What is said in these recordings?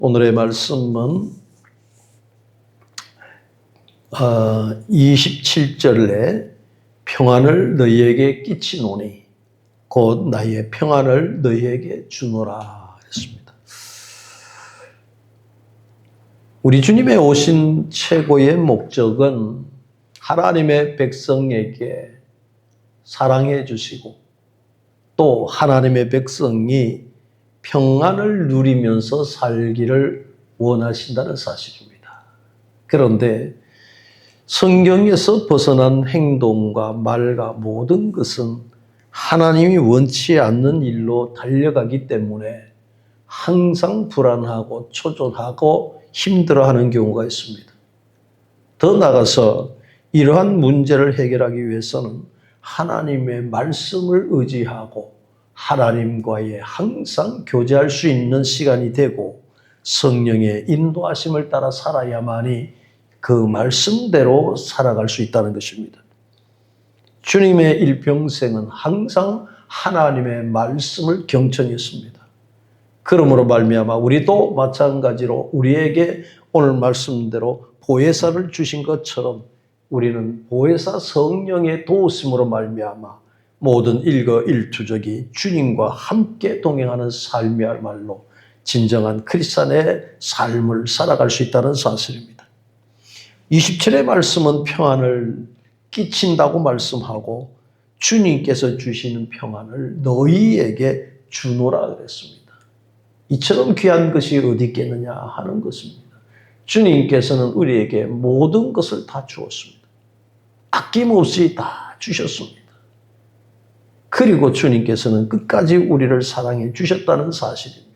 오늘의 말씀은 27절에 평안을 너희에게 끼치노니 곧 나의 평안을 너희에게 주노라 했습니다. 우리 주님의 오신 최고의 목적은 하나님의 백성에게 사랑해 주시고 또 하나님의 백성이 평안을 누리면서 살기를 원하신다는 사실입니다. 그런데 성경에서 벗어난 행동과 말과 모든 것은 하나님이 원치 않는 일로 달려가기 때문에 항상 불안하고 초조하고 힘들어하는 경우가 있습니다. 더 나아가서 이러한 문제를 해결하기 위해서는 하나님의 말씀을 의지하고 하나님과의 항상 교제할 수 있는 시간이 되고 성령의 인도하심을 따라 살아야만이 그 말씀대로 살아갈 수 있다는 것입니다. 주님의 일평생은 항상 하나님의 말씀을 경청했습니다. 그러므로 말미암아 우리도 마찬가지로 우리에게 오늘 말씀대로 보혜사를 주신 것처럼 우리는 보혜사 성령의 도우심으로 말미암아 모든 일거일투족이 주님과 함께 동행하는 삶이야말로 진정한 크리스찬의 삶을 살아갈 수 있다는 사실입니다. 27의 말씀은 평안을 끼친다고 말씀하고 주님께서 주시는 평안을 너희에게 주노라 그랬습니다. 이처럼 귀한 것이 어디 있겠느냐 하는 것입니다. 주님께서는 우리에게 모든 것을 다 주었습니다. 아낌없이 다 주셨습니다. 그리고 주님께서는 끝까지 우리를 사랑해 주셨다는 사실입니다.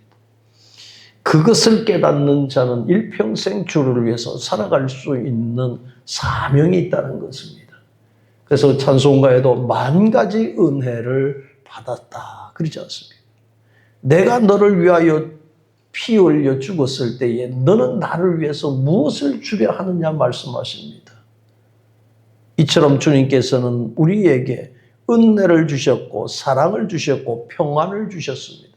그것을 깨닫는 자는 일평생 주를 위해서 살아갈 수 있는 사명이 있다는 것입니다. 그래서 찬송가에도 만 가지 은혜를 받았다 그러지 않습니까? 내가 너를 위하여 피 흘려 죽었을 때에 너는 나를 위해서 무엇을 주려 하느냐 말씀하십니다. 이처럼 주님께서는 우리에게 은혜를 주셨고 사랑을 주셨고 평안을 주셨습니다.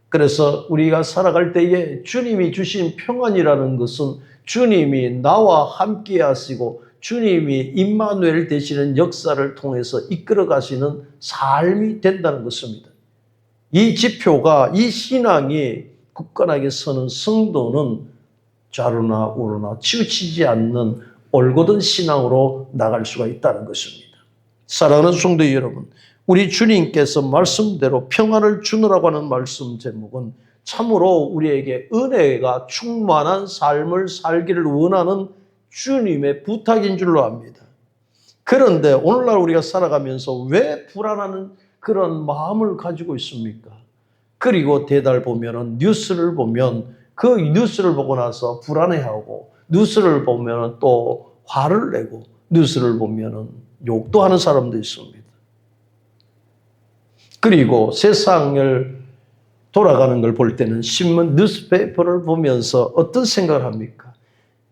그래서 우리가 살아갈 때에 주님이 주신 평안이라는 것은 주님이 나와 함께 하시고 주님이 임마누엘 되시는 역사를 통해서 이끌어 가시는 삶이 된다는 것입니다. 이 지표가 이 신앙이 굳건하게 서는 성도는 좌로나 우로나 치우치지 않는 올곧은 신앙으로 나갈 수가 있다는 것입니다. 사랑하는 성도 여러분, 우리 주님께서 말씀대로 평안을 주노라고 하는 말씀 제목은 참으로 우리에게 은혜가 충만한 삶을 살기를 원하는 주님의 부탁인 줄로 압니다. 그런데 오늘날 우리가 살아가면서 왜 불안한 그런 마음을 가지고 있습니까? 그리고 대달 보면은 뉴스를 보면 그 뉴스를 보고 나서 불안해하고 뉴스를 보면은 또 화를 내고 뉴스를 보면은 욕도 하는 사람도 있습니다. 그리고 세상을 돌아가는 걸 볼 때는 신문 뉴스페이퍼를 보면서 어떤 생각을 합니까?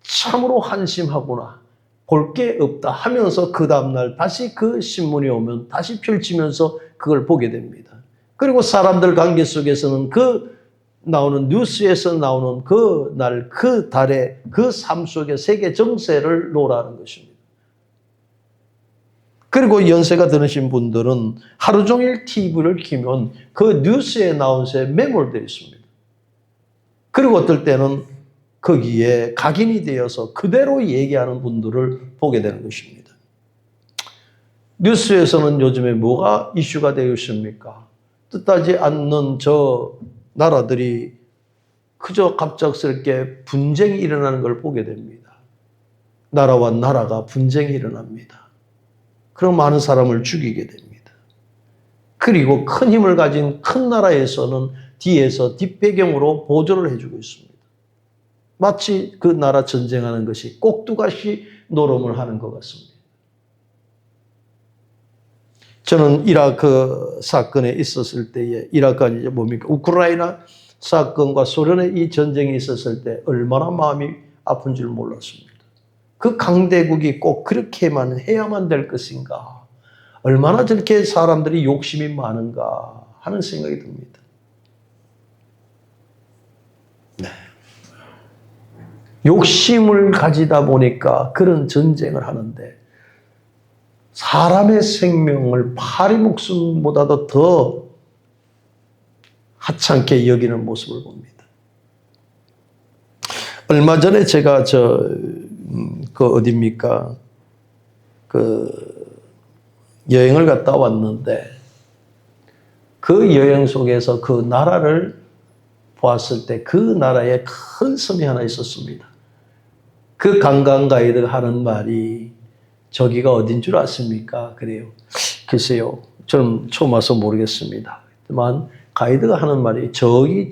참으로 한심하구나. 볼 게 없다 하면서 그 다음날 다시 그 신문이 오면 다시 펼치면서 그걸 보게 됩니다. 그리고 사람들 관계 속에서는 그 나오는 뉴스에서 나오는 그 날, 그 달의 그 삶 속의 세계 정세를 노라는 것입니다. 그리고 연세가 드신 분들은 하루 종일 TV를 켜면 그 뉴스에 나온 새에 매몰되어 있습니다. 그리고 어떨 때는 거기에 각인이 되어서 그대로 얘기하는 분들을 보게 되는 것입니다. 뉴스에서는 요즘에 뭐가 이슈가 되어 있습니까? 뜻하지 않는 저 나라들이 그저 갑작스럽게 분쟁이 일어나는 걸 보게 됩니다. 나라와 나라가 분쟁이 일어납니다. 그럼 많은 사람을 죽이게 됩니다. 그리고 큰 힘을 가진 큰 나라에서는 뒤에서 뒷배경으로 보조를 해주고 있습니다. 마치 그 나라 전쟁하는 것이 꼭두가시 노름을 하는 것 같습니다. 저는 이라크 사건에 있었을 때에 이라크가 이제 뭡니까? 우크라이나 사건과 소련의 이 전쟁이 있었을 때 얼마나 마음이 아픈 줄 몰랐습니다. 그 강대국이 꼭 그렇게만 해야만 될 것인가? 얼마나 저렇게 사람들이 욕심이 많은가 하는 생각이 듭니다. 네. 욕심을 가지다 보니까 그런 전쟁을 하는데 사람의 생명을 파리 목숨보다도 더 하찮게 여기는 모습을 봅니다. 얼마 전에 제가 어딥니까? 여행을 갔다 왔는데 그 여행 속에서 그 나라를 보았을 때 그 나라에 큰 섬이 하나 있었습니다. 그 관광 가이드가 하는 말이 저기가 어딘 줄 아십니까? 그래요. 글쎄요. 저는 처음 와서 모르겠습니다. 하지만 가이드가 하는 말이 저기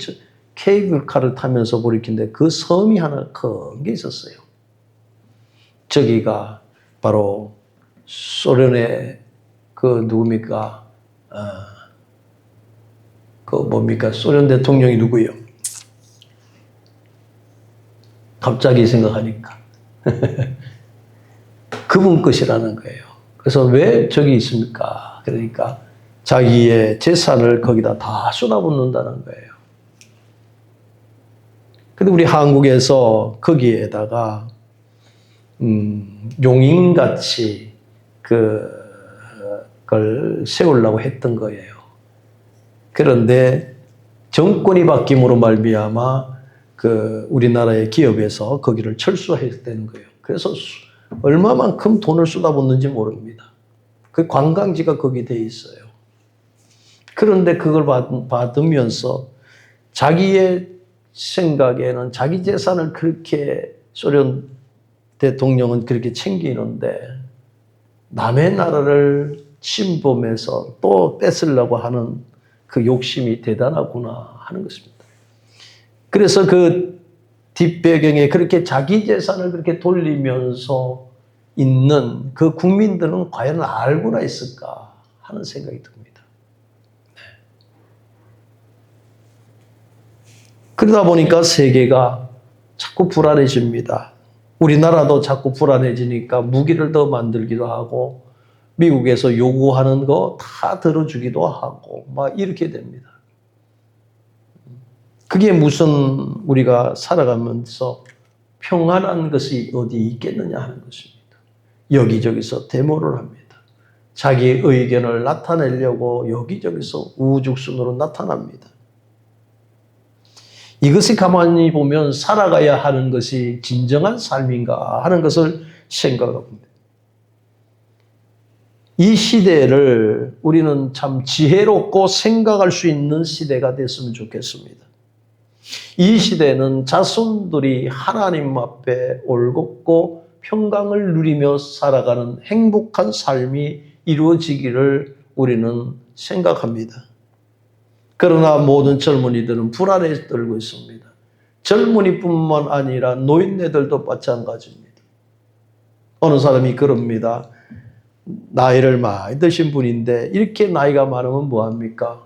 케이블카를 타면서 보리킨데 그 섬이 하나 큰 게 있었어요. 저기가 바로 소련의 누굽니까? 뭡니까? 소련 대통령이 누구요? 갑자기 생각하니까. 그분 것이라는 거예요. 그래서 왜 저기 있습니까? 그러니까 자기의 재산을 거기다 다 쏟아붓는다는 거예요. 근데 우리 한국에서 거기에다가 용인같이 그걸 세우려고 했던 거예요. 그런데 정권이 바뀜으로 말미암아 우리나라의 기업에서 거기를 철수했다는 거예요. 그래서 얼마만큼 돈을 쏟아붓는지 모릅니다. 그 관광지가 거기 돼 있어요. 그런데 그걸 받으면서 자기의 생각에는 자기 재산을 그렇게 소련 대통령은 그렇게 챙기는데 남의 나라를 침범해서 또 뺏으려고 하는 그 욕심이 대단하구나 하는 것입니다. 그래서 그 뒷배경에 그렇게 자기 재산을 그렇게 돌리면서 있는 그 국민들은 과연 알고나 있을까 하는 생각이 듭니다. 그러다 보니까 세계가 자꾸 불안해집니다. 우리나라도 자꾸 불안해지니까 무기를 더 만들기도 하고 미국에서 요구하는 거 다 들어주기도 하고 막 이렇게 됩니다. 그게 무슨 우리가 살아가면서 평안한 것이 어디 있겠느냐 하는 것입니다. 여기저기서 데모를 합니다. 자기의 의견을 나타내려고 여기저기서 우죽순으로 나타납니다. 이것이 가만히 보면 살아가야 하는 것이 진정한 삶인가 하는 것을 생각합니다. 이 시대를 우리는 참 지혜롭고 생각할 수 있는 시대가 됐으면 좋겠습니다. 이 시대는 자손들이 하나님 앞에 올곧고 평강을 누리며 살아가는 행복한 삶이 이루어지기를 우리는 생각합니다. 그러나 모든 젊은이들은 불안에 떨고 있습니다. 젊은이뿐만 아니라 노인네들도 마찬가지입니다. 어느 사람이 그럽니다. 나이를 많이 드신 분인데 이렇게 나이가 많으면 뭐합니까?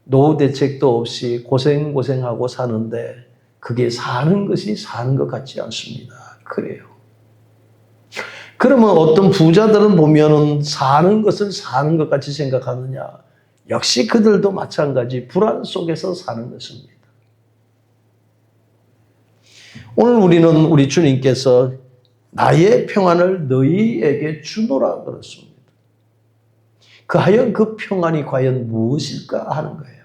노후 대책도 없이 고생하고 사는데 그게 사는 것이 사는 것 같지 않습니다. 그래요. 그러면 어떤 부자들은 보면은 사는 것을 사는 것 같이 생각하느냐? 역시 그들도 마찬가지 불안 속에서 사는 것입니다. 오늘 우리는 우리 주님께서 나의 평안을 너희에게 주노라 그랬습니다. 하여 그 평안이 과연 무엇일까 하는 거예요.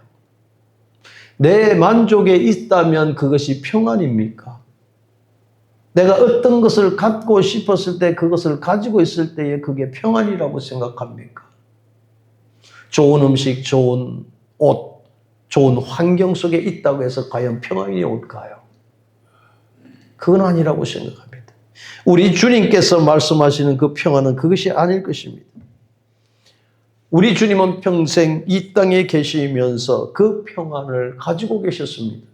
내 만족에 있다면 그것이 평안입니까? 내가 어떤 것을 갖고 싶었을 때 그것을 가지고 있을 때에 그게 평안이라고 생각합니까? 좋은 음식, 좋은 옷, 좋은 환경 속에 있다고 해서 과연 평안이 올까요? 그건 아니라고 생각합니다. 우리 주님께서 말씀하시는 그 평안은 그것이 아닐 것입니다. 우리 주님은 평생 이 땅에 계시면서 그 평안을 가지고 계셨습니다.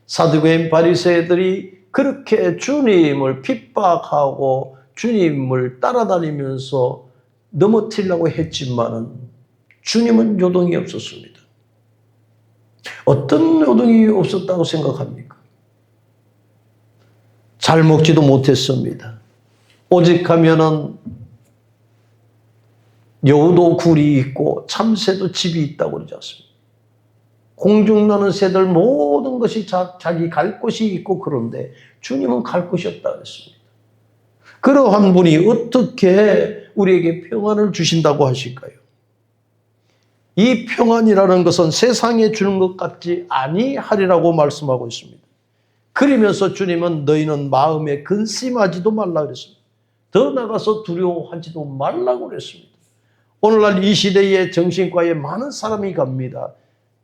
사두개인 바리새인들이 그렇게 주님을 핍박하고 주님을 따라다니면서 넘어뜨리려고 했지만은 주님은 요동이 없었습니다. 어떤 요동이 없었다고 생각합니까? 잘 먹지도 못했습니다. 오직 하면은 여우도 굴이 있고 참새도 집이 있다고 그러지 않습니까? 공중나는 새들 모든 것이 자기 갈 곳이 있고 그런데 주님은 갈 곳이 없다 그랬습니다. 그러한 분이 어떻게 우리에게 평안을 주신다고 하실까요? 이 평안이라는 것은 세상에 주는 것 같지 아니하리라고 말씀하고 있습니다. 그러면서 주님은 너희는 마음에 근심하지도 말라 그랬습니다. 더 나가서 두려워하지도 말라고 그랬습니다. 오늘날 이 시대에 정신과에 많은 사람이 갑니다.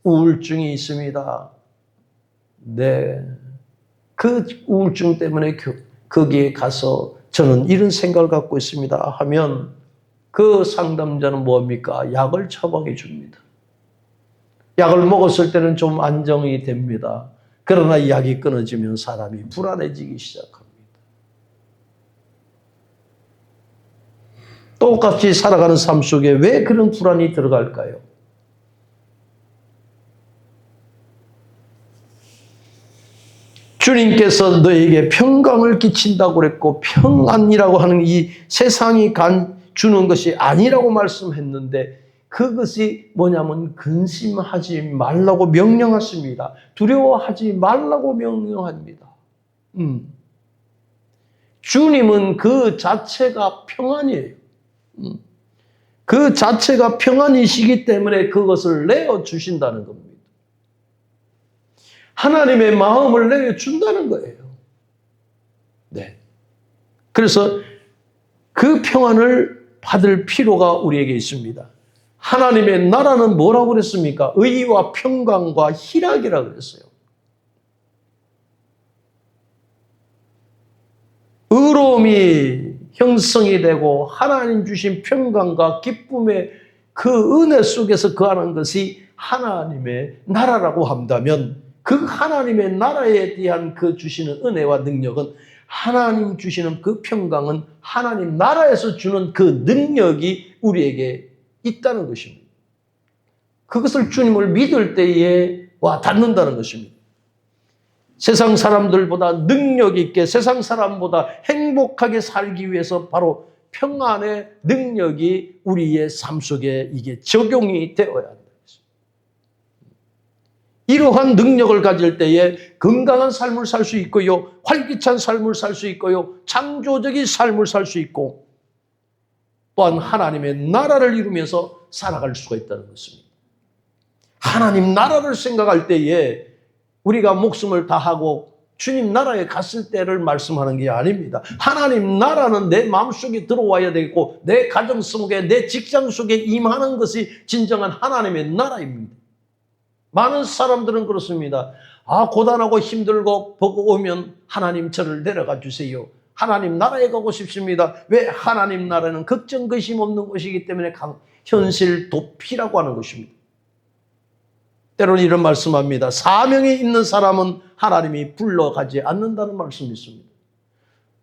우울증이 있습니다. 네. 그 우울증 때문에 거기에 가서 저는 이런 생각을 갖고 있습니다 하면 그 상담자는 뭡니까? 약을 처방해 줍니다. 약을 먹었을 때는 좀 안정이 됩니다. 그러나 약이 끊어지면 사람이 불안해지기 시작합니다. 똑같이 살아가는 삶 속에 왜 그런 불안이 들어갈까요? 주님께서 너에게 평강을 끼친다고 그랬고 평안이라고 하는 이 세상이 주는 것이 아니라고 말씀했는데 그것이 뭐냐면 근심하지 말라고 명령하십니다. 두려워하지 말라고 명령합니다. 주님은 그 자체가 평안이에요. 그 자체가 평안이시기 때문에 그것을 내어주신다는 겁니다. 하나님의 마음을 내어준다는 거예요. 네. 그래서 그 평안을 받을 필요가 우리에게 있습니다. 하나님의 나라는 뭐라고 그랬습니까? 의와 평강과 희락이라고 그랬어요. 의로움이 형성이 되고 하나님 주신 평강과 기쁨의 그 은혜 속에서 거하는 것이 하나님의 나라라고 한다면 그 하나님의 나라에 대한 그 주시는 은혜와 능력은 하나님 주시는 그 평강은 하나님 나라에서 주는 그 능력이 우리에게 있다는 것입니다. 그것을 주님을 믿을 때에 와 닿는다는 것입니다. 세상 사람들보다 능력 있게 세상 사람보다 행복하게 살기 위해서 바로 평안의 능력이 우리의 삶 속에 이게 적용이 되어야 한다. 이러한 능력을 가질 때에 건강한 삶을 살 수 있고요. 활기찬 삶을 살 수 있고요. 창조적인 삶을 살 수 있고 또한 하나님의 나라를 이루면서 살아갈 수가 있다는 것입니다. 하나님 나라를 생각할 때에 우리가 목숨을 다하고 주님 나라에 갔을 때를 말씀하는 게 아닙니다. 하나님 나라는 내 마음속에 들어와야 되고 내 가정 속에 내 직장 속에 임하는 것이 진정한 하나님의 나라입니다. 많은 사람들은 그렇습니다. 고단하고 힘들고 보고 오면 하나님 저를 데려가 주세요. 하나님 나라에 가고 싶습니다. 왜? 하나님 나라는 걱정 근심 없는 것이기 때문에 현실 도피라고 하는 것입니다. 때로는 이런 말씀합니다. 사명이 있는 사람은 하나님이 불러가지 않는다는 말씀이 있습니다.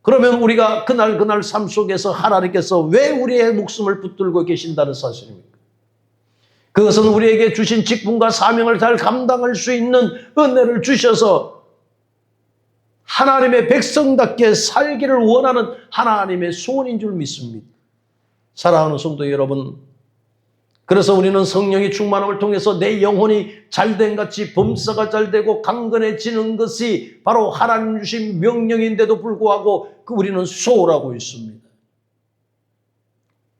그러면 우리가 그날 삶 속에서 하나님께서 왜 우리의 목숨을 붙들고 계신다는 사실입니까? 그것은 우리에게 주신 직분과 사명을 잘 감당할 수 있는 은혜를 주셔서 하나님의 백성답게 살기를 원하는 하나님의 소원인 줄 믿습니다. 사랑하는 성도 여러분, 그래서 우리는 성령의 충만함을 통해서 내 영혼이 잘된 같이 범사가 잘되고 강건해지는 것이 바로 하나님 주신 명령인데도 불구하고 우리는 소홀하고 있습니다.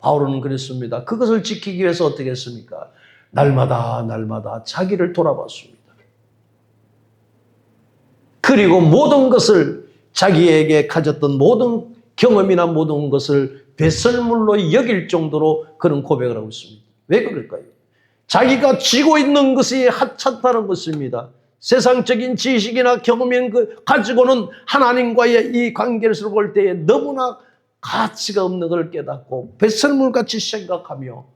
바울은 그랬습니다. 그것을 지키기 위해서 어떻게 했습니까? 날마다 자기를 돌아봤습니다. 그리고 모든 것을 자기에게 가졌던 모든 경험이나 모든 것을 배설물로 여길 정도로 그런 고백을 하고 있습니다. 왜 그럴까요? 자기가 쥐고 있는 것이 하찮다는 것입니다. 세상적인 지식이나 경험인 가지고는 하나님과의 이 관계를 볼 때에 너무나 가치가 없는 걸 깨닫고 배설물같이 생각하며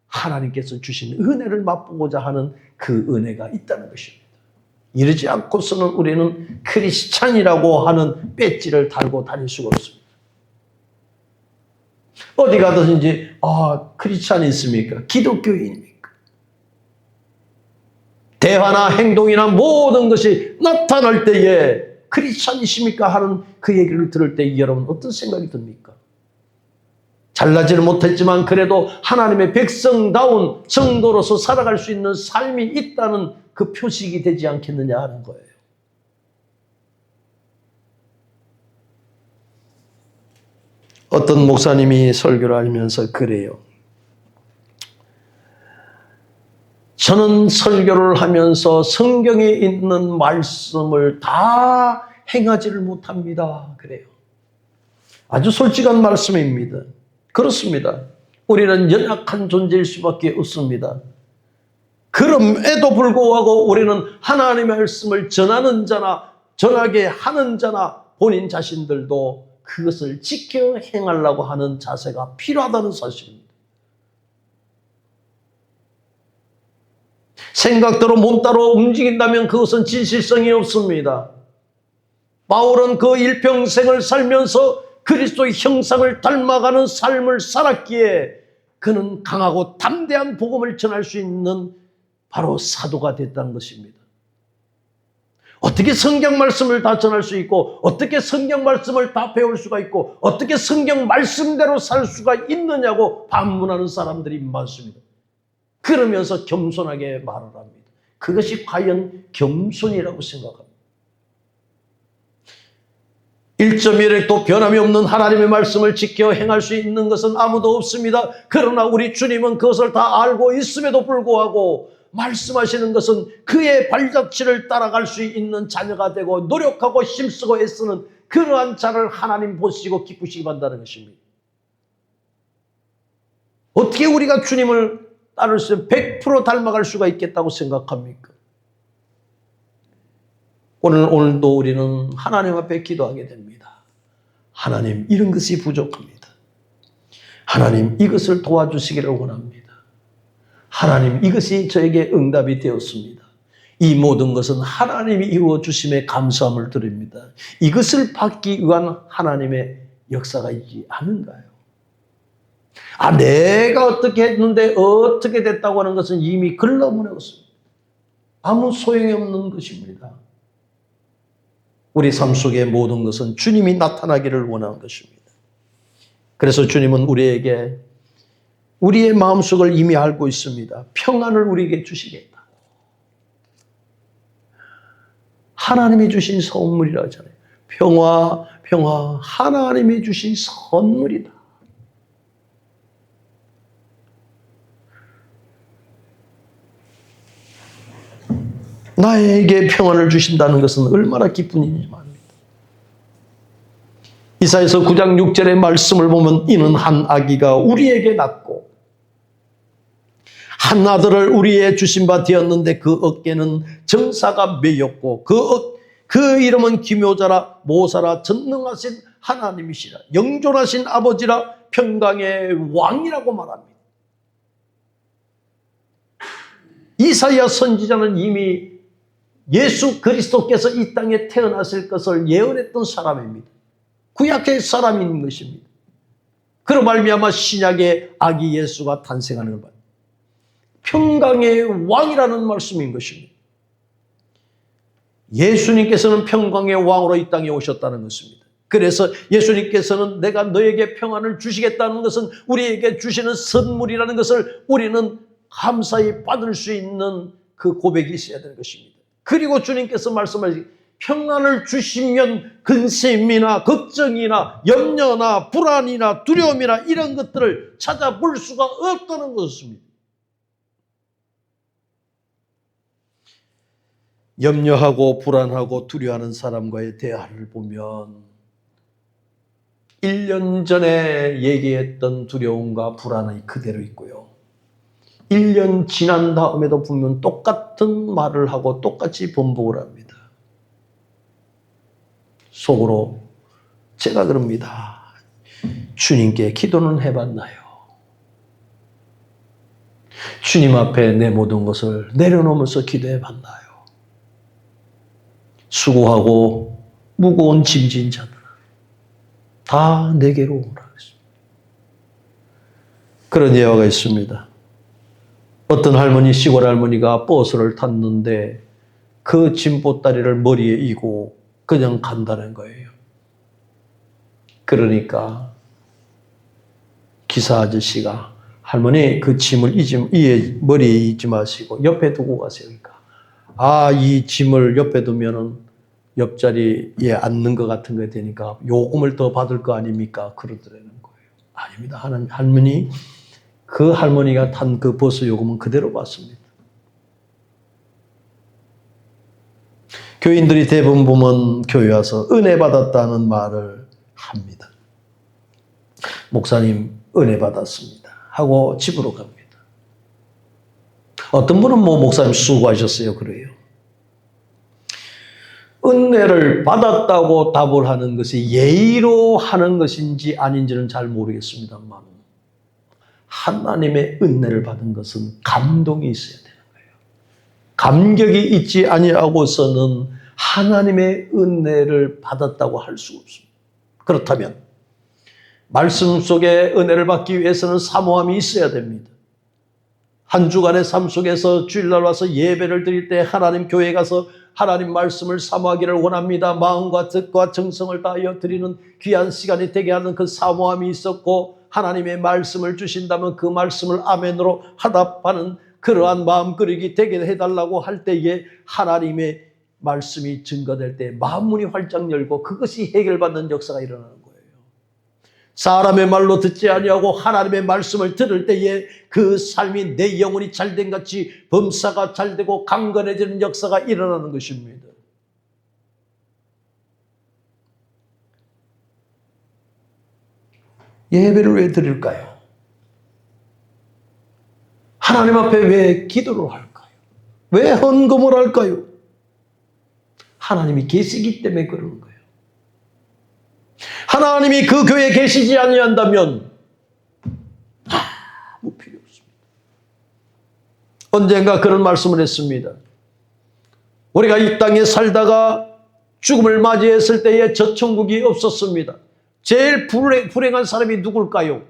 하나님께서 주신 은혜를 맛보고자 하는 그 은혜가 있다는 것입니다. 이러지 않고서는 우리는 크리스찬이라고 하는 배지를 달고 다닐 수가 없습니다. 어디 가든지 크리스찬이 있습니까? 기독교인입니까? 대화나 행동이나 모든 것이 나타날 때에 크리스찬이십니까? 하는 그 얘기를 들을 때 여러분 어떤 생각이 듭니까? 잘나지는 못했지만 그래도 하나님의 백성다운 성도로서 살아갈 수 있는 삶이 있다는 그 표식이 되지 않겠느냐 하는 거예요. 어떤 목사님이 설교를 하면서 그래요. 저는 설교를 하면서 성경에 있는 말씀을 다 행하지를 못합니다. 그래요. 아주 솔직한 말씀입니다. 그렇습니다. 우리는 연약한 존재일 수밖에 없습니다. 그럼에도 불구하고 우리는 하나님의 말씀을 전하는 자나 전하게 하는 자나 본인 자신들도 그것을 지켜 행하려고 하는 자세가 필요하다는 사실입니다. 생각대로 몸따로 움직인다면 그것은 진실성이 없습니다. 바울은 그 일평생을 살면서 그리스도의 형상을 닮아가는 삶을 살았기에 그는 강하고 담대한 복음을 전할 수 있는 바로 사도가 됐다는 것입니다. 어떻게 성경 말씀을 다 전할 수 있고 어떻게 성경 말씀을 다 배울 수가 있고 어떻게 성경 말씀대로 살 수가 있느냐고 반문하는 사람들이 많습니다. 그러면서 겸손하게 말을 합니다. 그것이 과연 겸손이라고 생각합니다. 1.1획도 변함이 없는 하나님의 말씀을 지켜 행할 수 있는 것은 아무도 없습니다. 그러나 우리 주님은 그것을 다 알고 있음에도 불구하고 말씀하시는 것은 그의 발자취를 따라갈 수 있는 자녀가 되고 노력하고 힘쓰고 애쓰는 그러한 자를 하나님 보시고 기쁘시기 바란다는 것입니다. 어떻게 우리가 주님을 따를 수 100% 닮아갈 수가 있겠다고 생각합니까? 오늘도 우리는 하나님 앞에 기도하게 됩니다. 하나님, 이런 것이 부족합니다. 하나님, 이것을 도와주시기를 원합니다. 하나님, 이것이 저에게 응답이 되었습니다. 이 모든 것은 하나님이 이루어 주심에 감사함을 드립니다. 이것을 받기 위한 하나님의 역사가 있지 않은가요? 내가 어떻게 했는데 어떻게 됐다고 하는 것은 이미 글러무었습니다. 아무 소용이 없는 것입니다. 우리 삶 속의 모든 것은 주님이 나타나기를 원하는 것입니다. 그래서 주님은 우리에게 우리의 마음속을 이미 알고 있습니다. 평안을 우리에게 주시겠다. 하나님이 주신 선물이라 하잖아요. 평화, 평화, 하나님이 주신 선물이다. 나에게 평안을 주신다는 것은 얼마나 기쁜 일인지 말입니다. 이사야서 9장 6절의 말씀을 보면 이는 한 아기가 우리에게 낳고 한 아들을 우리의 주신 바 되었는데 그 어깨는 정사가 매였고 그 이름은 기묘자라 모사라 전능하신 하나님이시라 영존하신 아버지라 평강의 왕이라고 말합니다. 이사야 선지자는 이미 예수 그리스도께서 이 땅에 태어났을 것을 예언했던 사람입니다. 구약의 사람인 것입니다. 그로 말미암아 신약의 아기 예수가 탄생하는 것. 평강의 왕이라는 말씀인 것입니다. 예수님께서는 평강의 왕으로 이 땅에 오셨다는 것입니다. 그래서 예수님께서는 내가 너에게 평안을 주시겠다는 것은 우리에게 주시는 선물이라는 것을 우리는 감사히 받을 수 있는 그 고백이 있어야 되는 것입니다. 그리고 주님께서 말씀하시기 평안을 주시면 근심이나 걱정이나 염려나 불안이나 두려움이나 이런 것들을 찾아볼 수가 없다는 것입니다. 염려하고 불안하고 두려워하는 사람과의 대화를 보면 1년 전에 얘기했던 두려움과 불안이 그대로 있고요. 1년 지난 다음에도 보면 똑같은 말을 하고 똑같이 번복을 합니다. 속으로 제가 그럽니다. 주님께 기도는 해봤나요? 주님 앞에 내 모든 것을 내려놓으면서 기도해봤나요? 수고하고 무거운 짐진 자들아 다 내게로 오라. 그런 예화가 있습니다. 어떤 할머니, 시골 할머니가 버스를 탔는데 그 짐보따리를 머리에 이고 그냥 간다는 거예요. 그러니까 기사 아저씨가 할머니 그 짐을 머리에 잊지 마시고 옆에 두고 가세요. 그러니까 이 짐을 옆에 두면은 옆자리에 앉는 것 같은 거 되니까 요금을 더 받을 거 아닙니까? 그러더라는 거예요. 아닙니다. 할머니, 그 할머니가 탄 그 버스 요금은 그대로 받습니다. 교인들이 대부분 보면 교회 와서 은혜 받았다는 말을 합니다. 목사님 은혜 받았습니다 하고 집으로 갑니다. 어떤 분은 목사님 수고하셨어요 그래요. 은혜를 받았다고 답을 하는 것이 예의로 하는 것인지 아닌지는 잘 모르겠습니다만 하나님의 은혜를 받은 것은 감동이 있어야 되는 거예요. 감격이 있지 아니하고서는 하나님의 은혜를 받았다고 할 수가 없습니다. 그렇다면 말씀 속에 은혜를 받기 위해서는 사모함이 있어야 됩니다. 한 주간의 삶 속에서 주일날 와서 예배를 드릴 때 하나님 교회에 가서 하나님 말씀을 사모하기를 원합니다. 마음과 뜻과 정성을 다하여 드리는 귀한 시간이 되게 하는 그 사모함이 있었고 하나님의 말씀을 주신다면 그 말씀을 아멘으로 화답하는 그러한 마음그릇이 되게 해달라고 할 때에 하나님의 말씀이 증거될 때 마음문이 활짝 열고 그것이 해결받는 역사가 일어나는 거예요. 사람의 말로 듣지 아니하고 하나님의 말씀을 들을 때에 그 삶이 내 영혼이 잘된 같이 범사가 잘되고 강건해지는 역사가 일어나는 것입니다. 예배를 왜 드릴까요? 하나님 앞에 왜 기도를 할까요? 왜 헌금을 할까요? 하나님이 계시기 때문에 그러는 거예요. 하나님이 그 교회에 계시지 아니한다면 아무 필요 없습니다. 언젠가 그런 말씀을 했습니다. 우리가 이 땅에 살다가 죽음을 맞이했을 때에 저 천국이 없었습니다. 제일 불행한 사람이 누굴까요?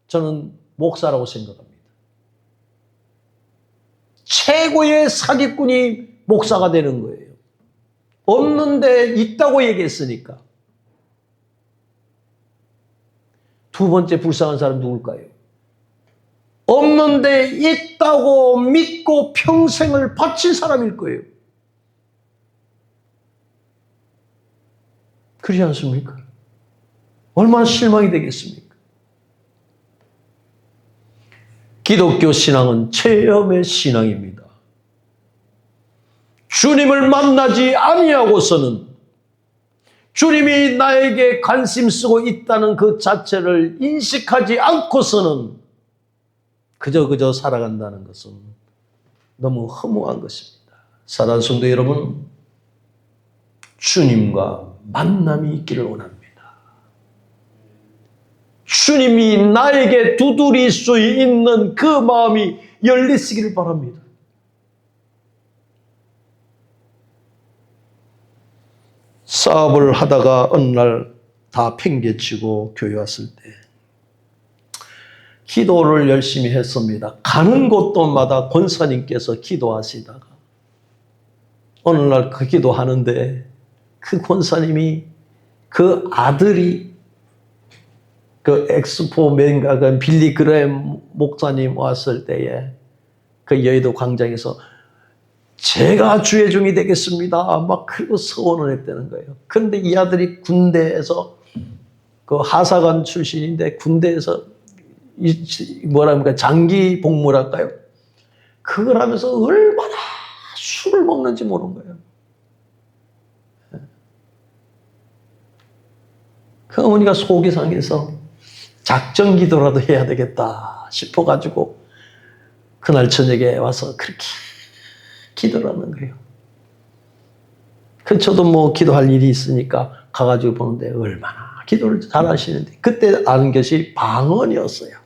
저는 목사라고 생각합니다. 최고의 사기꾼이 목사가 되는 거예요. 없는데 있다고 얘기했으니까. 두 번째 불쌍한 사람 누굴까요? 없는데 있다고 믿고 평생을 바친 사람일 거예요. 그렇지 않습니까? 얼마나 실망이 되겠습니까? 기독교 신앙은 체험의 신앙입니다. 주님을 만나지 아니하고서는 주님이 나에게 관심 쓰고 있다는 그 자체를 인식하지 않고서는 그저 살아간다는 것은 너무 허무한 것입니다. 사랑하는 성도 여러분, 주님과 만남이 있기를 원합니다. 주님이 나에게 두드릴 수 있는 그 마음이 열리시기를 바랍니다. 사업을 하다가 어느 날 다 팽개치고 교회 왔을 때 기도를 열심히 했습니다. 가는 곳마다 권사님께서 기도하시다가 어느 날 그 기도하는데 그 권사님이 그 아들이 그 엑스포맨가 그 빌리 그레임 목사님 왔을 때에 그 여의도 광장에서 제가 주의 종이 되겠습니다. 막 그리고 서원을 했다는 거예요. 그런데 이 아들이 군대에서 그 하사관 출신인데 군대에서 뭐랍니까 장기 복무랄까요? 그걸 하면서 얼마나 술을 먹는지 모르는 거예요. 그 어머니가 속이 상해서 작정 기도라도 해야 되겠다 싶어가지고 그날 저녁에 와서 그렇게 기도를 하는 거예요. 저도 뭐 기도할 일이 있으니까 가가지고 보는데 얼마나 기도를 잘 하시는데 그때 아는 것이 방언이었어요.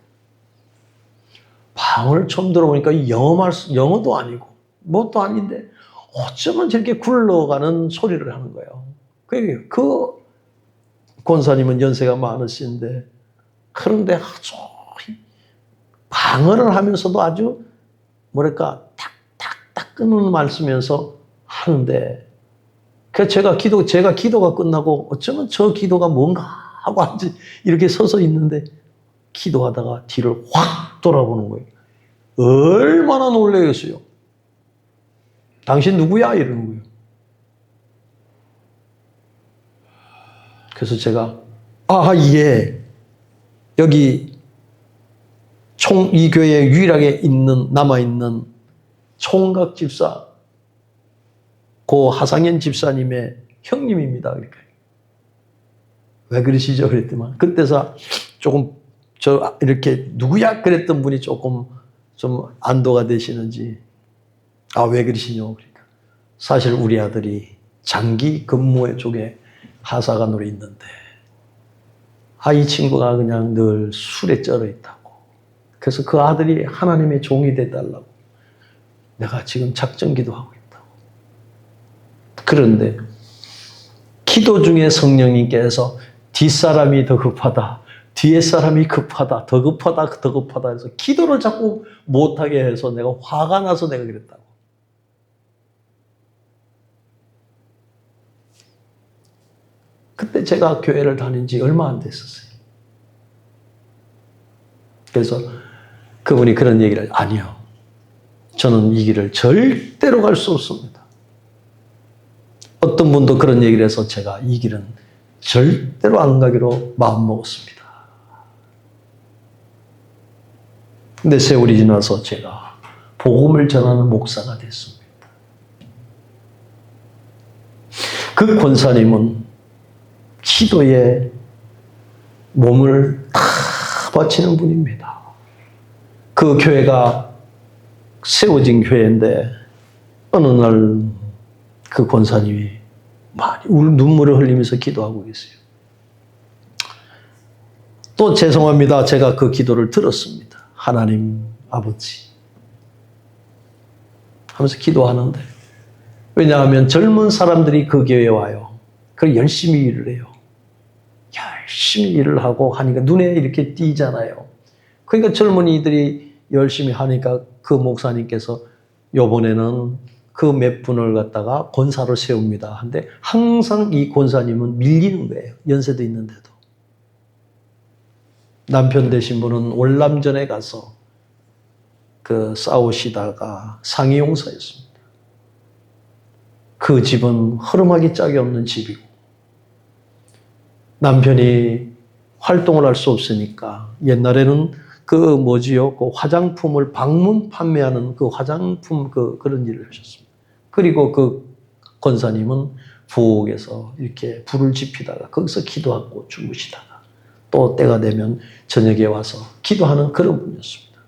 방언을 처음 들어보니까 영어도 아니고 뭣도 아닌데 어쩌면 저렇게 굴러가는 소리를 하는 거예요. 그 권사님은 연세가 많으신데 그런데 아주 방언을 하면서도 아주 뭐랄까 탁탁탁 끊는 말씀이면서 하는데 제가 기도가 끝나고 어쩌면 저 기도가 뭔가 하고 이렇게 서서 있는데 기도하다가 뒤를 확 돌아보는 거예요. 얼마나 놀라겠어요. 당신 누구야? 이러는 거예요. 그래서 제가 예. 여기 이 교회에 유일하게 남아있는 총각 집사, 고 하상현 집사님의 형님입니다. 그러니까 왜 그러시죠? 그랬더만 그때서 조금 이렇게 누구야? 그랬던 분이 조금 좀 안도가 되시는지 왜 그러시냐고. 그러니까 사실 우리 아들이 장기 근무회 쪽에 하사관으로 있는데 이 친구가 그냥 늘 술에 쩔어 있다고. 그래서 그 아들이 하나님의 종이 되달라고 내가 지금 작정 기도하고 있다고. 그런데 기도 중에 성령님께서 뒷사람이 더 급하다, 뒤에 사람이 급하다, 더 급하다, 더 급하다 해서 기도를 자꾸 못하게 해서 내가 화가 나서 내가 그랬다고. 그때 제가 교회를 다닌 지 얼마 안 됐었어요. 그래서 그분이 그런 얘기를 아니요. 저는 이 길을 절대로 갈 수 없습니다. 어떤 분도 그런 얘기를 해서 제가 이 길은 절대로 안 가기로 마음먹었습니다. 근데 세월이 지나서 제가 복음을 전하는 목사가 됐습니다. 그 권사님은 기도에 몸을 다 바치는 분입니다. 그 교회가 세워진 교회인데 어느 날 그 권사님이 많이 눈물을 흘리면서 기도하고 계세요. 또 죄송합니다. 제가 그 기도를 들었습니다. 하나님 아버지 하면서 기도하는데, 왜냐하면 젊은 사람들이 그 교회에 와요. 그걸 열심히 일을 해요. 열심히 일을 하고 하니까 눈에 이렇게 띄잖아요. 그러니까 젊은이들이 열심히 하니까 그 목사님께서 요번에는 그 몇 분을 갖다가 권사로 세웁니다. 근데 항상 이 권사님은 밀리는 거예요. 연세도 있는데도. 남편 되신 분은 월남전에 가서 싸우시다가 상해용사였습니다. 그 집은 허름하기 짝이 없는 집이고, 남편이 활동을 할 수 없으니까 옛날에는 그 화장품을 방문 판매하는 그 화장품 그런 일을 하셨습니다. 그리고 그 권사님은 부엌에서 이렇게 불을 지피다가 거기서 기도하고 주무시다가 또 때가 되면 저녁에 와서 기도하는 그런 분이었습니다.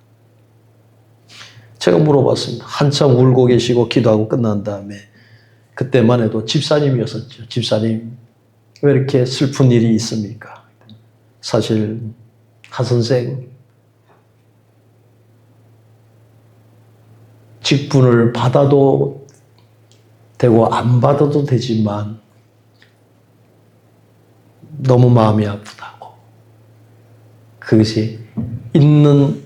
제가 물어봤습니다. 한참 울고 계시고 기도하고 끝난 다음에 그때만 해도 집사님이었었죠. 집사님, 왜 이렇게 슬픈 일이 있습니까? 사실 하선생 직분을 받아도 되고 안 받아도 되지만 너무 마음이 아프다고. 그것이 있는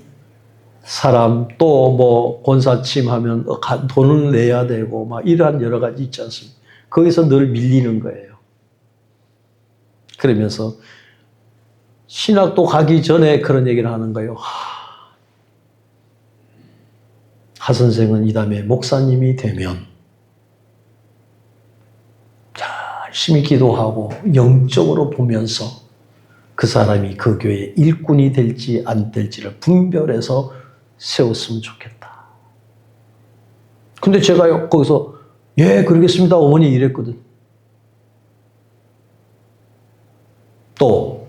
사람 또 권사침 하면 돈을 내야 되고 이러한 여러 가지 있지 않습니까? 거기서 늘 밀리는 거예요. 그러면서 신학도 가기 전에 그런 얘기를 하는 거예요. 하 선생은 이 다음에 목사님이 되면 열심히 기도하고 영적으로 보면서 그 사람이 그 교회의 일꾼이 될지 안 될지를 분별해서 세웠으면 좋겠다. 근데 제가 거기서 예, 그러겠습니다. 어머니 이랬거든. 또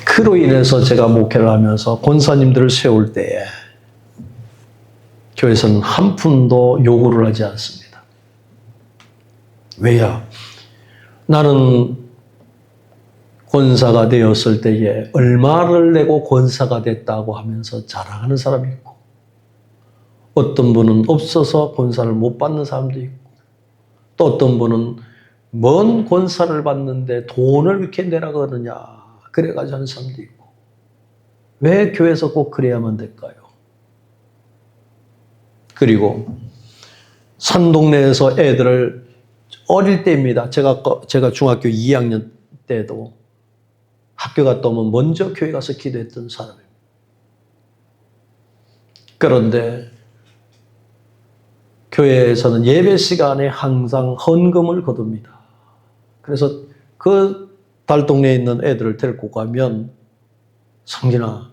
그로 인해서 제가 목회를 하면서 권사님들을 세울 때에 교회에서는 한 푼도 요구를 하지 않습니다. 왜야? 나는 권사가 되었을 때에 얼마를 내고 권사가 됐다고 하면서 자랑하는 사람이 있고, 어떤 분은 없어서 권사를 못 받는 사람도 있고, 또 어떤 분은 먼 권사를 받는데 돈을 이렇게 내라고 하느냐 그래가지고 하는 사람도 있고. 왜 교회에서 꼭 그래야만 될까요? 그리고 산동네에서 애들을 어릴 때입니다. 제가 중학교 2학년 때도 학교 갔다 오면 먼저 교회 가서 기도했던 사람입니다. 그런데 교회에서는 예배 시간에 항상 헌금을 거둡니다. 그래서 그 달동네에 있는 애들을 데리고 가면 성진아,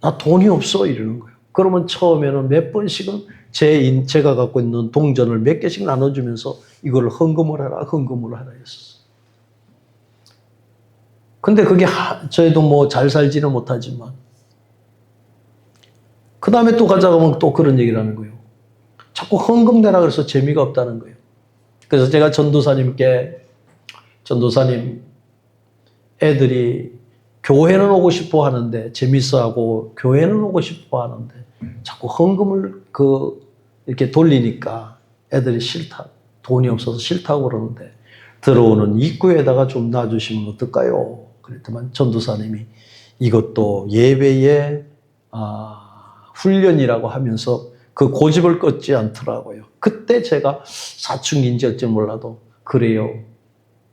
나 돈이 없어 이러는 거예요. 그러면 처음에는 몇 번씩은 제가 갖고 있는 동전을 몇 개씩 나눠주면서 이걸 헌금을 해라, 헌금을 해라 했었어요. 근데 그게 저희도 뭐 잘 살지는 못하지만 그 다음에 또 가자고 하면 또 그런 얘기를 하는 거예요. 자꾸 헌금 내라 그래서 재미가 없다는 거예요. 그래서 제가 전도사님께 전도사님 애들이 교회는 오고 싶어 하는데 재밌어 하고 교회는 오고 싶어 하는데 자꾸 헌금을 이렇게 돌리니까 애들이 싫다. 돈이 없어서 싫다고 그러는데 들어오는 입구에다가 좀 놔주시면 어떨까요? 그랬더만 전도사님이 이것도 예배의 훈련이라고 하면서 그 고집을 꺾지 않더라고요. 그때 제가 사춘기인지 어찌 몰라도 그래요.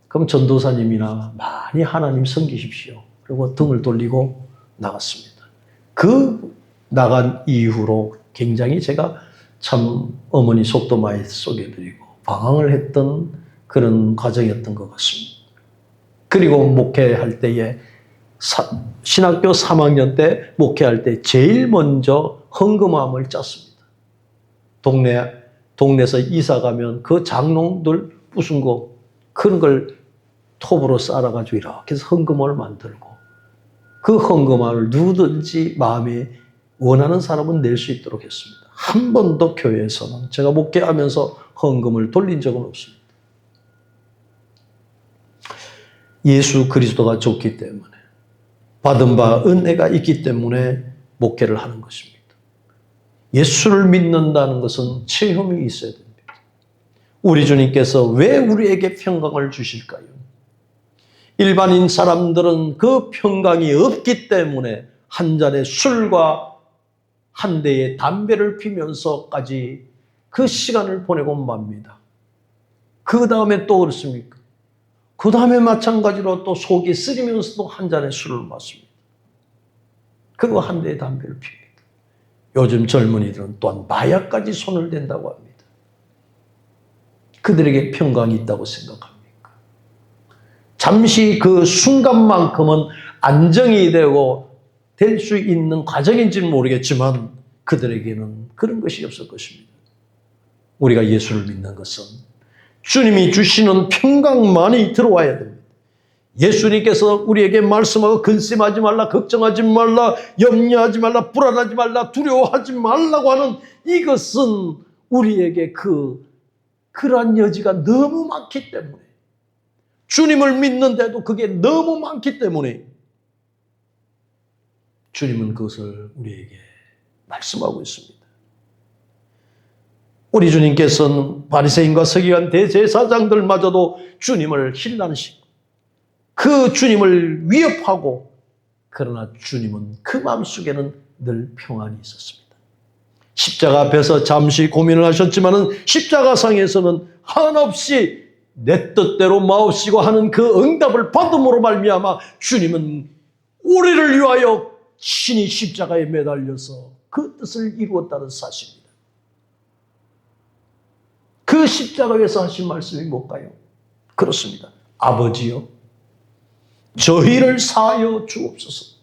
그럼 전도사님이나 많이 하나님 섬기십시오. 그리고 등을 돌리고 나갔습니다. 그 나간 이후로 굉장히 제가 참 어머니 속도 많이 쏘게드리고 방황을 했던 그런 과정이었던 것 같습니다. 그리고 목회할 때에 신학교 3학년 때 목회할 때 제일 먼저 헌금함을 짰습니다. 동네에서 이사 가면 그 장롱들 부순 거 그런 걸 톱으로 쌓아가지고 이렇게 해서 헌금함을 만들고 그 헌금함을 누구든지 마음에 원하는 사람은 낼 수 있도록 했습니다. 한 번도 교회에서는 제가 목회하면서 헌금을 돌린 적은 없습니다. 예수 그리스도가 좋기 때문에 받은 바 은혜가 있기 때문에 목회를 하는 것입니다. 예수를 믿는다는 것은 체험이 있어야 됩니다. 우리 주님께서 왜 우리에게 평강을 주실까요? 일반인 사람들은 그 평강이 없기 때문에 한 잔의 술과 한 대의 담배를 피면서까지 그 시간을 보내고 맙니다. 그 다음에 또 그렇습니까? 그 다음에 마찬가지로 또 속이 쓰리면서도 한 잔의 술을 마십니다. 그리고 한 대의 담배를 피웁니다. 요즘 젊은이들은 또한 마약까지 손을 댄다고 합니다. 그들에게 평강이 있다고 생각합니까? 잠시 그 순간만큼은 안정이 되고 될 수 있는 과정인지는 모르겠지만 그들에게는 그런 것이 없을 것입니다. 우리가 예수를 믿는 것은 주님이 주시는 평강만이 들어와야 됩니다. 예수님께서 우리에게 말씀하고 근심하지 말라, 걱정하지 말라, 염려하지 말라, 불안하지 말라, 두려워하지 말라고 하는 이것은 우리에게 그러한 여지가 너무 많기 때문에 주님을 믿는데도 그게 너무 많기 때문에 주님은 그것을 우리에게 말씀하고 있습니다. 우리 주님께서는 바리새인과 서기관 대제사장들마저도 주님을 힐난시키고 그 주님을 위협하고 그러나 주님은 그 마음속에는 늘 평안이 있었습니다. 십자가 앞에서 잠시 고민을 하셨지만은 십자가상에서는 한없이 내 뜻대로 마옵시고 하는 그 응답을 받음으로 말미암아 주님은 우리를 위하여 친히 십자가에 매달려서 그 뜻을 이루었다는 사실입니다. 그 십자가에서 하신 말씀이 뭘까요? 그렇습니다. 아버지여 저희를 사하여 주옵소서.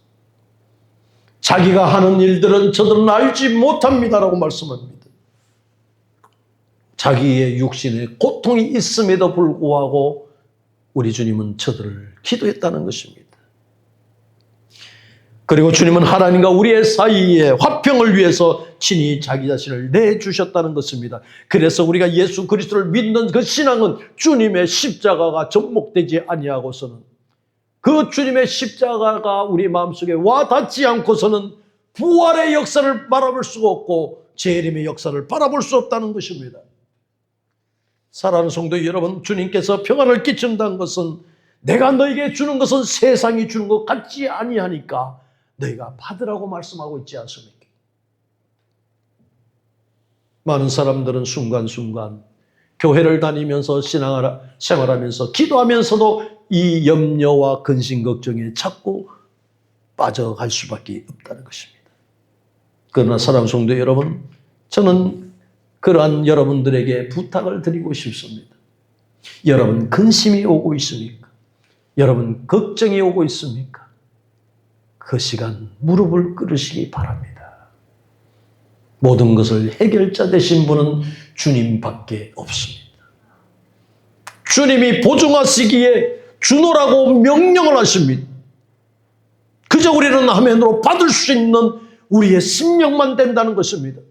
자기가 하는 일들은 저들은 알지 못합니다라고 말씀합니다. 자기의 육신에 고통이 있음에도 불구하고 우리 주님은 저들을 기도했다는 것입니다. 그리고 주님은 하나님과 우리의 사이에 화평을 위해서 친히 자기 자신을 내주셨다는 것입니다. 그래서 우리가 예수 그리스도를 믿는 그 신앙은 주님의 십자가가 접목되지 아니하고서는 그 주님의 십자가가 우리 마음속에 와 닿지 않고서는 부활의 역사를 바라볼 수가 없고 재림의 역사를 바라볼 수 없다는 것입니다. 사랑하는 성도 여러분, 주님께서 평안을 끼친다는 것은 내가 너에게 주는 것은 세상이 주는 것 같지 아니하니까 너희가 받으라고 말씀하고 있지 않습니까? 많은 사람들은 순간순간 교회를 다니면서 생활하면서 기도하면서도 이 염려와 근심 걱정에 자꾸 빠져갈 수밖에 없다는 것입니다. 그러나 사랑하는 성도 여러분, 저는 그러한 여러분들에게 부탁을 드리고 싶습니다. 여러분 근심이 오고 있습니까? 여러분 걱정이 오고 있습니까? 그 시간 무릎을 꿇으시기 바랍니다. 모든 것을 해결자 되신 분은 주님밖에 없습니다. 주님이 보증하시기에 주노라고 명령을 하십니다. 그저 우리는 아멘으로 받을 수 있는 우리의 심령만 된다는 것입니다.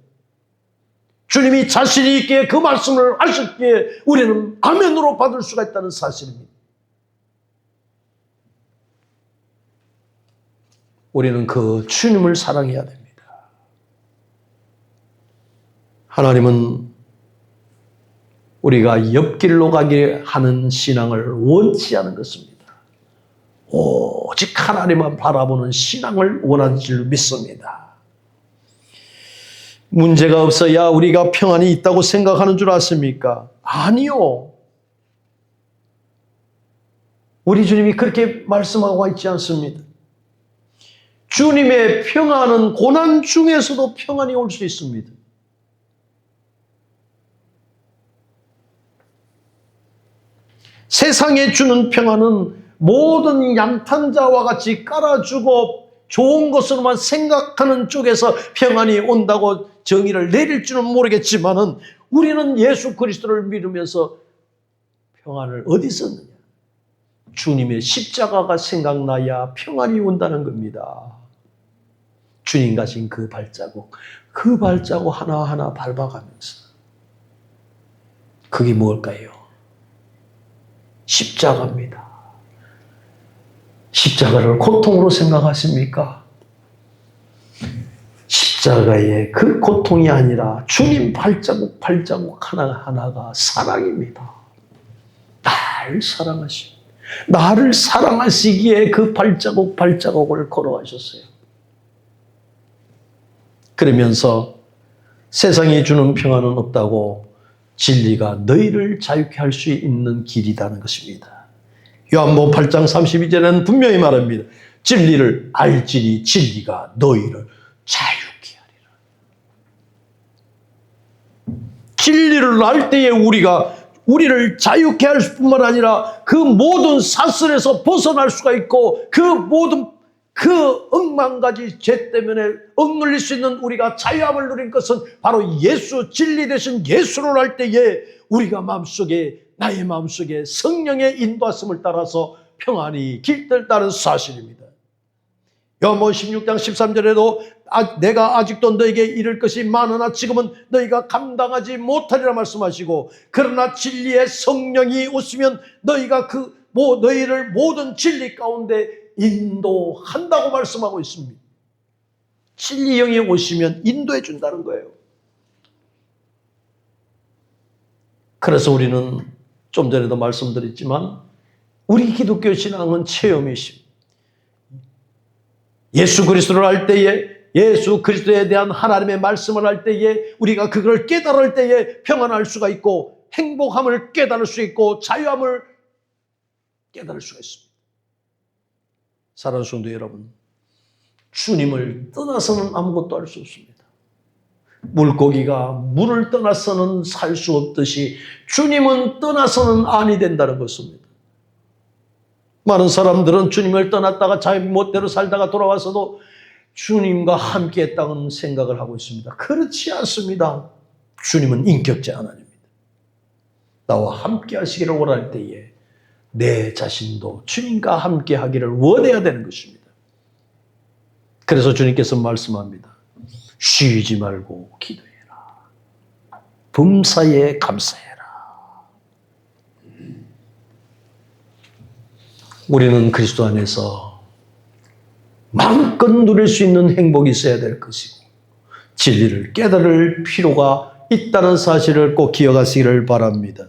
주님이 자신이 있기에 그 말씀을 하셨기에 우리는 아멘으로 받을 수가 있다는 사실입니다. 우리는 그 주님을 사랑해야 됩니다. 하나님은 우리가 옆길로 가게 하는 신앙을 원치 않은 것입니다. 오직 하나님만 바라보는 신앙을 원하는 줄 믿습니다. 문제가 없어야 우리가 평안이 있다고 생각하는 줄 아십니까? 아니요. 우리 주님이 그렇게 말씀하고 있지 않습니다. 주님의 평안은 고난 중에서도 평안이 올 수 있습니다. 세상에 주는 평안은 모든 양탄자와 같이 깔아주고 좋은 것으로만 생각하는 쪽에서 평안이 온다고 정의를 내릴 줄은 모르겠지만은 우리는 예수 그리스도를 믿으면서 평안을 어디서 얻느냐? 주님의 십자가가 생각나야 평안이 온다는 겁니다. 주님 가신 그 발자국 하나하나 밟아가면서 그게 뭘까요? 십자가입니다. 십자가를 고통으로 생각하십니까? 십자가의 그 고통이 아니라 주님 발자국 하나하나가 사랑입니다. 나를 사랑하시기에 그 발자국을 걸어가셨어요. 그러면서 세상이 주는 평안은 없다고 진리가 너희를 자유케 할 수 있는 길이라는 것입니다. 요한복음 8장 32절에는 분명히 말합니다. 진리를 알지니 진리가 너희를 자유케 하리라. 진리를 알 때에 우리를 자유케 할 뿐만 아니라 그 모든 사슬에서 벗어날 수가 있고 그 억만가지 죄 때문에 억눌릴 수 있는 우리가 자유함을 누린 것은 바로 진리 되신 예수를 알 때에 우리가 나의 마음속에 성령의 인도하심을 따라서 평안이 깃들다는 사실입니다. 요한복음 16장 13절에도 내가 아직도 너에게 이를 것이 많으나 지금은 너희가 감당하지 못하리라 말씀하시고, 그러나 진리의 성령이 오시면 너희를 모든 진리 가운데 인도한다고 말씀하고 있습니다. 진리 영이 오시면 인도해 준다는 거예요. 그래서 우리는 좀 전에도 말씀드렸지만 우리 기독교 신앙은 체험이십니다. 예수 그리스도를 알 때에, 예수 그리스도에 대한 하나님의 말씀을 할 때에, 우리가 그걸 깨달을 때에 평안할 수가 있고 행복함을 깨달을 수 있고 자유함을 깨달을 수가 있습니다. 사랑하는 성도 여러분, 주님을 떠나서는 아무것도 할 수 없습니다. 물고기가 물을 떠나서는 살 수 없듯이 주님은 떠나서는 아니 된다는 것입니다. 많은 사람들은 주님을 떠났다가 자기 멋대로 살다가 돌아와서도 주님과 함께 했다는 생각을 하고 있습니다. 그렇지 않습니다. 주님은 인격자 하나님입니다. 나와 함께 하시기를 원할 때에 내 자신도 주님과 함께 하기를 원해야 되는 것입니다. 그래서 주님께서 말씀합니다. 쉬지 말고 기도해라. 범사에 감사해라. 우리는 그리스도 안에서 마음껏 누릴 수 있는 행복이 있어야 될 것이고 진리를 깨달을 필요가 있다는 사실을 꼭 기억하시기를 바랍니다.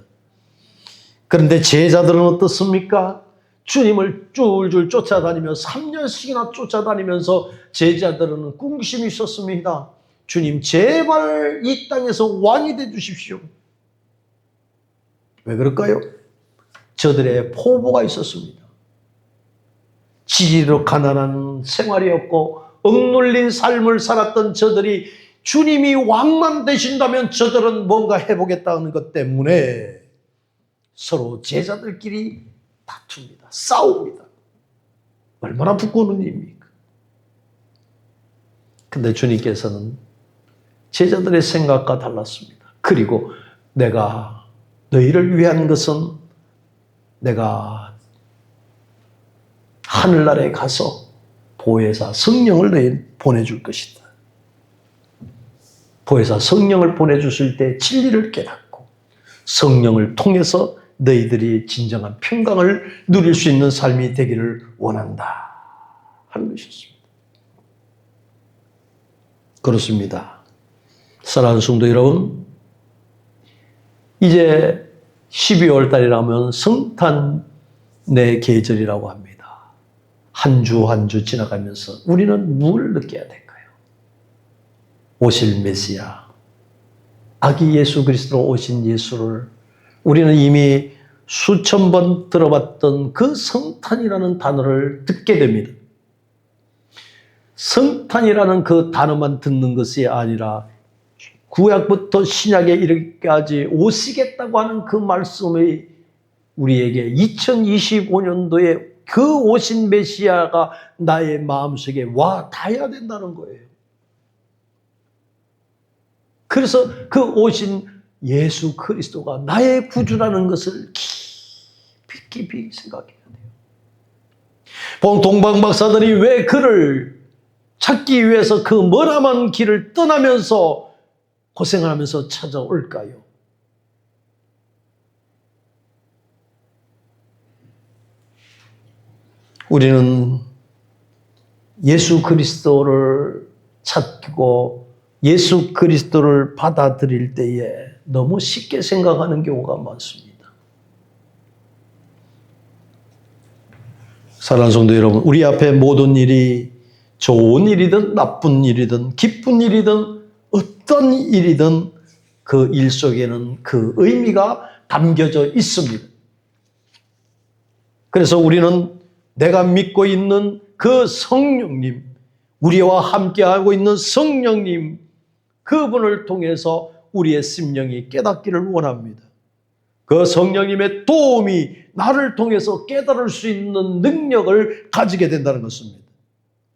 그런데 제자들은 어떻습니까? 주님을 줄줄 쫓아다니며 3년씩이나 쫓아다니면서 제자들은 궁심이 있었습니다. 주님 제발 이 땅에서 왕이 돼 주십시오. 왜 그럴까요? 저들의 포부가 있었습니다. 지리로 가난한 생활이었고 억눌린 삶을 살았던 저들이 주님이 왕만 되신다면 저들은 뭔가 해보겠다는 것 때문에 서로 제자들끼리 다툽니다. 싸웁니다. 얼마나 부끄러운 일입니까? 근데 주님께서는 제자들의 생각과 달랐습니다. 그리고 내가 너희를 위한 것은 내가 하늘나라에 가서 보혜사 성령을 너희 보내줄 것이다. 보혜사 성령을 보내주실 때 진리를 깨닫고 성령을 통해서 너희들이 진정한 평강을 누릴 수 있는 삶이 되기를 원한다 하는 것이었습니다. 그렇습니다. 사랑하는 성도 여러분, 이제 12월 달이라면 성탄의 계절이라고 합니다. 한 주 한 주 지나가면서 우리는 뭘 느껴야 될까요? 오실 메시아, 아기 예수 그리스도로 오신 예수를 우리는 이미 수천 번 들어봤던 그 성탄이라는 단어를 듣게 됩니다. 성탄이라는 그 단어만 듣는 것이 아니라 구약부터 신약에 이르기까지 오시겠다고 하는 그 말씀이 우리에게 2025년도에 그 오신 메시아가 나의 마음속에 와 닿아야 된다는 거예요. 그래서 그 오신 예수 그리스도가 나의 구주라는 것을 깊이 생각해야 돼요. 보통 동방박사들이 왜 그를 찾기 위해서 그 머나먼 길을 떠나면서 고생하면서 찾아올까요? 우리는 예수 그리스도를 찾고 예수 그리스도를 받아들일 때에 너무 쉽게 생각하는 경우가 많습니다. 사랑하는 성도 여러분, 우리 앞에 모든 일이 좋은 일이든 나쁜 일이든 기쁜 일이든 어떤 일이든 그 일 속에는 그 의미가 담겨져 있습니다. 그래서 우리는 내가 믿고 있는 그 성령님, 우리와 함께하고 있는 성령님, 그분을 통해서 우리의 심령이 깨닫기를 원합니다. 그 성령님의 도움이 나를 통해서 깨달을 수 있는 능력을 가지게 된다는 것입니다.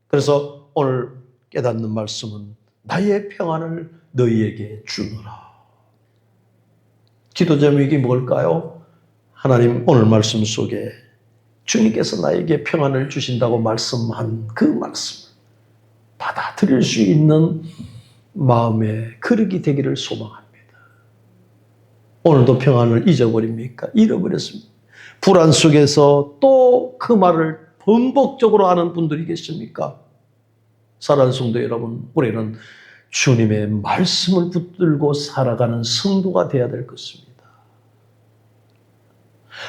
그래서 오늘 깨닫는 말씀은 나의 평안을 너희에게 주노라. 기도 제목이 뭘까요? 하나님, 오늘 말씀 속에 주님께서 나에게 평안을 주신다고 말씀한 그 말씀을 받아들일 수 있는 마음의 그릇이 되기를 소망합니다. 오늘도 평안을 잊어버립니까? 잃어버렸습니다. 불안 속에서 또 그 말을 반복적으로 하는 분들이 계십니까? 사랑하는 성도 여러분, 우리는 주님의 말씀을 붙들고 살아가는 성도가 되어야 될 것입니다.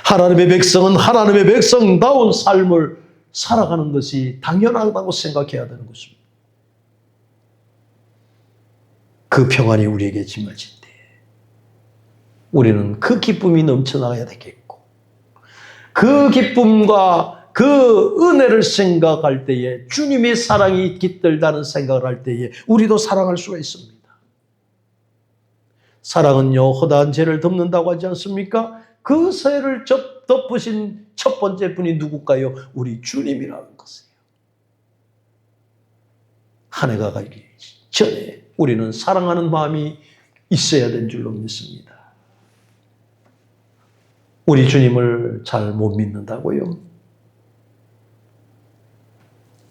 하나님의 백성은 하나님의 백성다운 삶을 살아가는 것이 당연하다고 생각해야 되는 것입니다. 그 평안이 우리에게 짊어질 때 우리는 그 기쁨이 넘쳐나가야 되겠고, 그 기쁨과 그 은혜를 생각할 때에, 주님의 사랑이 깃들다는 생각을 할 때에 우리도 사랑할 수가 있습니다. 사랑은요, 허다한 죄를 덮는다고 하지 않습니까? 그 죄를 덮으신 첫 번째 분이 누굴까요? 우리 주님이라는 것이에요. 한 해가 가기 전에 우리는 사랑하는 마음이 있어야 된 줄로 믿습니다. 우리 주님을 잘 못 믿는다고요?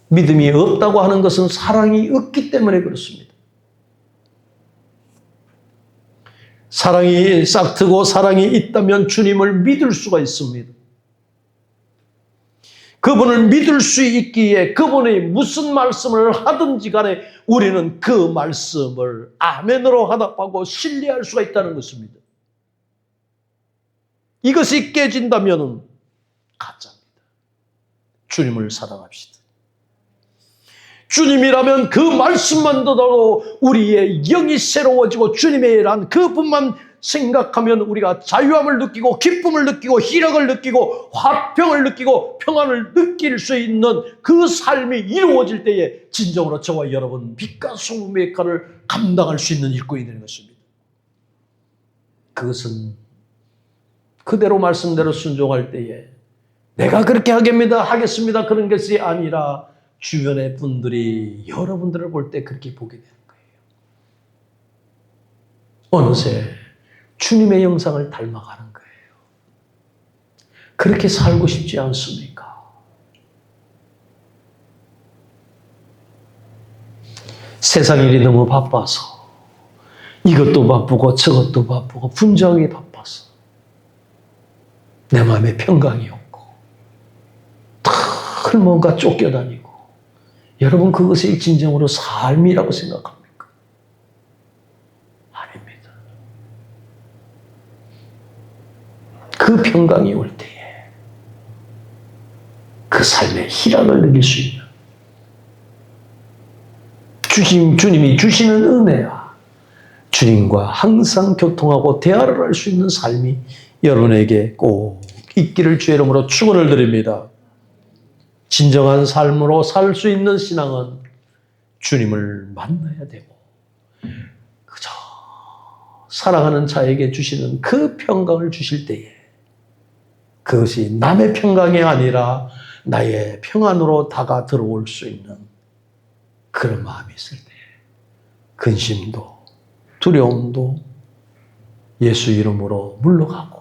믿음이 없다고 하는 것은 사랑이 없기 때문에 그렇습니다. 사랑이 싹트고 사랑이 있다면 주님을 믿을 수가 있습니다. 그분을 믿을 수 있기에 그분이 무슨 말씀을 하든지 간에 우리는 그 말씀을 아멘으로 하답하고 신뢰할 수가 있다는 것입니다. 이것이 깨진다면 가짜입니다. 주님을 사랑합시다. 주님이라면 그 말씀만 듣어도 우리의 영이 새로워지고 주님의 일한 그분만 생각하면 우리가 자유함을 느끼고 기쁨을 느끼고 희락을 느끼고 화평을 느끼고 평안을 느낄 수 있는 그 삶이 이루어질 때에 진정으로 저와 여러분 빛과 소금의 역할을 감당할 수 있는 일꾼이 되는 것입니다. 그것은 그대로 말씀대로 순종할 때에 내가 그렇게 하겠습니다 그런 것이 아니라 주변의 분들이 여러분들을 볼 때 그렇게 보게 되는 거예요. 어느새 주님의 형상을 닮아가는 거예요. 그렇게 살고 싶지 않습니까? 세상 일이 너무 바빠서 이것도 바쁘고 저것도 바쁘고 분주하게 바빠서 내 마음에 평강이 없고 늘 뭔가 쫓겨다니고 여러분 그것이 진정으로 삶이라고 생각합니까? 아닙니다. 그 평강이 올 때에 그 삶의 희락을 느낄 수 있는 주님이 주시는 은혜와 주님과 항상 교통하고 대화를 할 수 있는 삶이 여러분에게 꼭 있기를 주의 이름으로 축원을 드립니다. 진정한 삶으로 살 수 있는 신앙은 주님을 만나야 되고 그저 사랑하는 자에게 주시는 그 평강을 주실 때에 그것이 남의 평강이 아니라 나의 평안으로 다가 들어올 수 있는 그런 마음이 있을 때에 근심도 두려움도 예수 이름으로 물러가고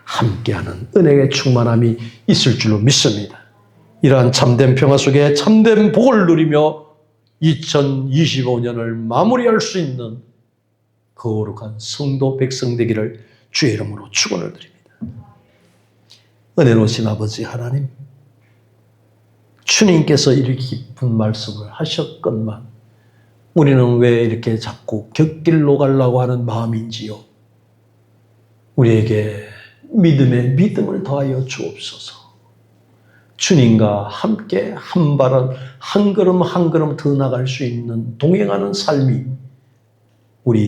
함께하는 은혜의 충만함이 있을 줄로 믿습니다. 이러한 참된 평화 속에 참된 복을 누리며 2025년을 마무리할 수 있는 거룩한 성도 백성 되기를 주의 이름으로 축원을 드립니다. 은혜로우신 아버지 하나님, 주님께서 이렇게 깊은 말씀을 하셨건만 우리는 왜 이렇게 자꾸 곁길로 가려고 하는 마음인지요. 우리에게 믿음에 믿음을 더하여 주옵소서. 주님과 함께 한 발은 한 걸음 한 걸음 더 나갈 수 있는 동행하는 삶이